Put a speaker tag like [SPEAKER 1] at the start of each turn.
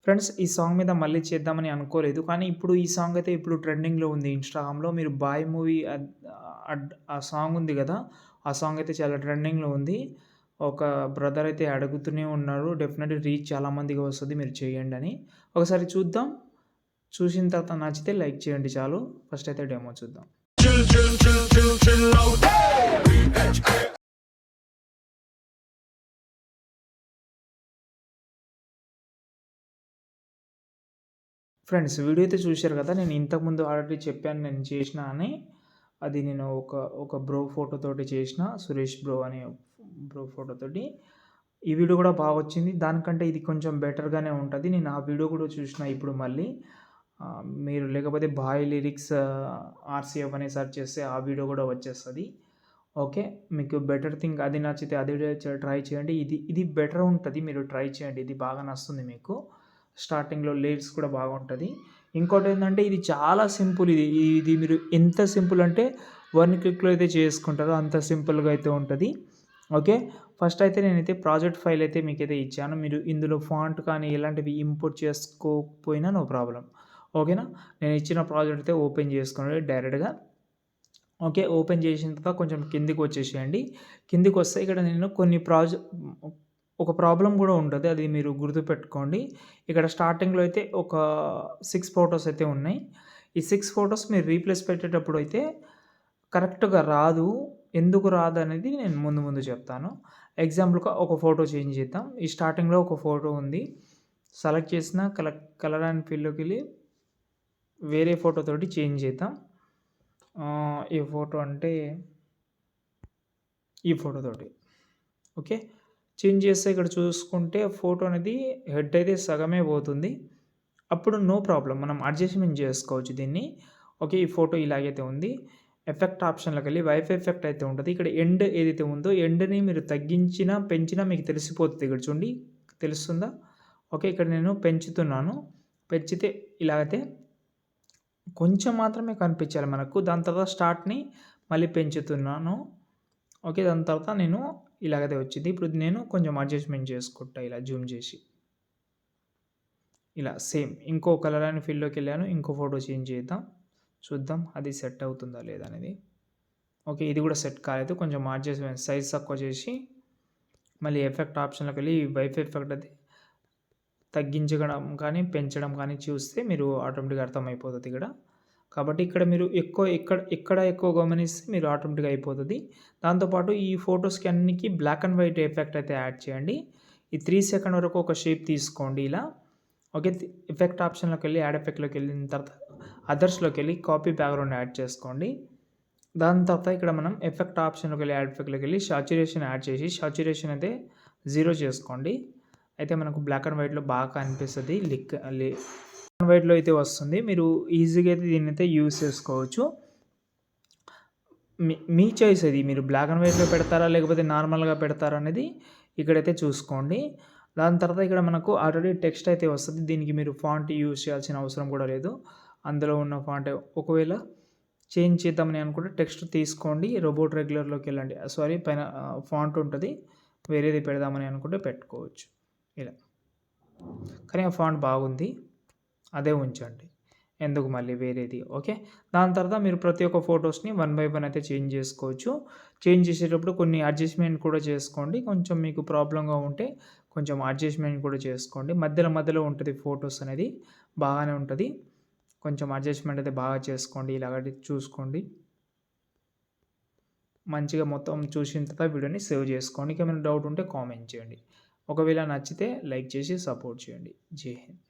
[SPEAKER 1] Friends ఈ song మీద మళ్ళీ చేద్దామని అనుకోలేదు. కానీ ఇప్పుడు ఈ సాంగ్ అయితే ఇప్పుడు ట్రెండింగ్‌లో ఉంది ఇన్‌స్టాగ్రామ్‌లో. మీరు 'బాయ్' మూవీ ఆ సాంగ్ ఉంది గదా! ఆ సాంగ్ అయితే చాలా ట్రెండింగ్‌లో ఉంది. ఒక బ్రదర్ అయితే అడుగుతూనే ఉన్నారు. డెఫినెట్‌లీ రీచ్ చాలా మందికి వస్తది మీరు చేయండని. ఒకసారి చూద్దాం. చూసిన తర్వాత నచ్చితే లైక్ చేయండి చాలు. ఫస్ట్ అయితే డెమో చూద్దాం.
[SPEAKER 2] Chill, chill, chill, chill, chill out. BHA.
[SPEAKER 1] Friends video అయితే చూశారు కదా! నేను ఇంతకుముందు ఆల్రెడీ చెప్పాను నేను చేసినా అని. అది నేను ఒక బ్రో ఫోటోతోటి చేసిన. సురేష్ బ్రో అనే బ్రో ఫోటోతోటి. ఈ వీడియో కూడా బాగొచ్చింది. దానికంటే ఇది కొంచెం బెటర్‌గానే ఉంటది. నేను ఆ వీడియో కూడా చూసిన ఇప్పుడు మళ్ళీ. మీరు లేకపోతే 'బాయ్ లిరిక్స్ ఆర్‌సీఎఫ్' అని సెర్చ్ చేస్తే ఆ వీడియో కూడా వచ్చేస్తది. ఓకే. మీకు బెటర్ థింగ్ అది నచ్చితే అది ట్రై చేయండి. ఇది బెటర్ ఉంటది. మీరు ట్రై చేయండి. ఇది బాగా నచ్చుతుంది మీకు. స్టార్టింగ్‌లో లిరిక్స్ కూడా బాగుంటది. ఇంకోటేంటంటే ఇది చాలా సింపుల్ ఇది. ఇది మీరు ఎంత సింపుల్ అంటే 1 క్లిక్‌లో అయితే చేసుకుంటారో అంత సింపుల్‌గా అయితే ఉంటది. ఓకే. ఫస్ట్ అయితే నేనైతే ప్రాజెక్ట్ ఫైల్ అయితే మీకైతే ఇచ్చాను. మీరు ఇందులో ఫాంట్ కానీ ఎలాంటివి ఇంపోర్ట్ చేసుకోకపోయినా నో ప్రాబ్లమ్. ఓకేనా. నేను ఇచ్చిన ప్రాజెక్ట్ అయితే ఓపెన్ చేసుకోండి డైరెక్ట్‌గా. ఓకే. ఓపెన్ చేసిన తర్వాత కొంచెం కిందకొచ్చేసేయండి. కిందకొస్తే ఇక్కడ నేను కొన్ని ఒక ప్రాబ్లమ్ గూడా ఉంటది. అది మీరు గుర్తుపెట్టుకోండి. ఇక్కడ స్టార్టింగ్‌లో అయితే ఒక 6 ఫోటోస్ అయితే ఉన్నాయి. ఈ 6 ఫోటోస్ మీరు రీప్లేస్ పెట్టేటప్పుడు అయితే కరెక్ట్‌గా రాదు. ఎందుకు రాదనేది నేను ముందు ముందు చెప్తాను. ఎగ్జాంపుల్‌గా ఒక ఫోటో చేంజ్ చేద్దాం. ఈ స్టార్టింగ్‌లో ఒక ఫోటో ఉంది. సెలెక్ట్ చేసిన కలర్ అండ్ ఫిల్‌లోకెళ్ళి వేరే ఫోటోతోటి చేంజ్ చేద్దాం. ఏ ఫోటో అంటే ఈ ఫోటోతోటి. ఓకే. చేంజ్ చేస్తే ఇక్కడ చూసుకుంటే ఫోటో అనేది హెడ్ అయితే సగమే పోతుంది. అప్పుడు నో ప్రాబ్లమ్. మనం అడ్జస్ట్‌మెంట్ చేసుకోవచ్చు దీన్ని. ఓకే. ఈ ఫోటో ఇలాగైతే ఉంది. ఎఫెక్ట్ ఆప్షన్‌లోకెళ్ళి వైఫై ఎఫెక్ట్ అయితే ఉంటది. ఇక్కడ ఎండ్ ఏదైతే ఉందో ఎండ్‌ని మీరు తగ్గించినా, పెంచినా మీకు తెలిసిపోతది. ఇక్కడ చూడండి. తెలుస్తుందా? ఓకే. ఇక్కడ నేను పెంచుతున్నాను. పెంచితే ఇలాగైతే కొంచెం మాత్రమే కనిపించాలి మనకు. దాని తర్వాత స్టార్ట్‌ని మళ్ళీ పెంచుతున్నాను. ఓకే. దాని తర్వాత నేను ఇలాగైతే వచ్చింది. ఇప్పుడు నేను కొంచెం అడ్జస్ట్‌మెంట్ చేసుకుంటా ఇలా జూమ్ చేసి. ఇలా సేమ్ ఇంకో కలర్ అండ్ ఫిల్‌లోకెళ్ళాను. ఇంకో ఫోటో చేంజ్ చేద్దాం. చూద్దాం అది సెట్ అవుతుందా లేదా అనేది. ఓకే. ఇది కూడా సెట్ కాలేదు. కొంచెం అడ్జస్ట్‌మెంట్ సైజ్ తక్కువ చేసి మళ్ళీ ఎఫెక్ట్ ఆప్షన్‌లోకెళ్ళి వైఫై ఎఫెక్ట్ అది తగ్గించడం కానీ, పెంచడం కానీ చూస్తే మీరు ఆటోమేటిక్‌గా అర్థమైపోతది ఇక్కడ. కాబట్టి ఇక్కడ మీరు ఎక్కడ ఎక్కువ గమనిస్తే మీరు ఆటోమేటిక్‌గా అయిపోతది. దాంతో పాటు ఈ ఫోటోస్‌కి అన్నిటికి బ్లాక్ అండ్ వైట్ ఎఫెక్ట్ అయితే యాడ్ చేయండి. ఈ 3 సెకండ్ వరకు ఒక షేప్ తీసుకోండి ఇలా. ఓకే. ఎఫెక్ట్ ఆప్షన్‌లోకెళ్ళి యాడ్ ఎఫెక్ట్‌లోకెళ్ళిన తర్వాత అదర్స్‌లోకెళ్ళి కాపీ బ్యాక్‌గ్రౌండ్ యాడ్ చేసుకోండి. దాని తర్వాత ఇక్కడ మనం ఎఫెక్ట్ ఆప్షన్‌లోకెళ్ళి యాడ్ ఎఫెక్ట్‌లోకెళ్ళి సాచురేషన్ యాడ్ చేసి సాచురేషన్ అయితే 0 చేసుకోండి. అయితే మనకు బ్లాక్ అండ్ వైట్‌లో బాగా కనిపిస్తది. బ్లాక్ అండ్ వైట్‌లో అయితే వస్తుంది. మీరు ఈజీగా అయితే దీన్నైతే యూజ్ చేసుకోవచ్చు. మీ చాయిస్ అది. మీరు బ్లాక్ అండ్ వైట్‌లో పెడతారా? లేకపోతే నార్మల్‌గా పెడతారా? అనేది ఇక్కడైతే చూసుకోండి. దాని తర్వాత ఇక్కడ మనకు ఆల్రెడీ టెక్స్ట్ అయితే వస్తది. దీనికి మీరు ఫాంట్ యూజ్ చేయాల్సిన అవసరం కూడా లేదు. అందులో ఉన్న ఫాంటే ఒకవేళ చేంజ్ చేద్దామని అనుకుంటే టెక్స్ట్ తీసుకోండి. రోబోట్ రెగ్యులర్‌లోకెళ్ళండి. సారీ పైన ఫాంట్ ఉంటది. వేరేది పెడదామని అనుకుంటే పెట్టుకోవచ్చు. ఇలా. కానీ ఆ ఫాంట్ బాగుంది. అదే ఉంచండి. ఎందుకు మళ్ళీ వేరేది. ఓకే. దాని తర్వాత మీరు ప్రతి ఒక్క ఫోటోస్‌ని వన్ బై వన్ అయితే చేంజ్ చేసుకోవచ్చు. చేంజ్ చేసేటప్పుడు కొన్ని అడ్జస్ట్‌మెంట్ కూడా చేసుకోండి. కొంచెం మీకు ప్రాబ్లమ్‌గా ఉంటే కొంచెం అడ్జస్ట్‌మెంట్ కూడా చేసుకోండి. మధ్యలో ఉంటది ఫోటోస్ అనేది. బాగానే ఉంటది. కొంచెం అడ్జస్ట్‌మెంట్ అయితే బాగా చేసుకోండి. ఇలాగ చూసుకోండి. మంచిగా మొత్తం చూసిన తర్వాత వీడియోని సేవ్ చేసుకోండి. ఇంకేమైనా డౌట్ ఉంటే కామెంట్ చేయండి. ఒకవేళ నచ్చితే లైక్ చేసి సపోర్ట్ చేయండి. జై హింద్.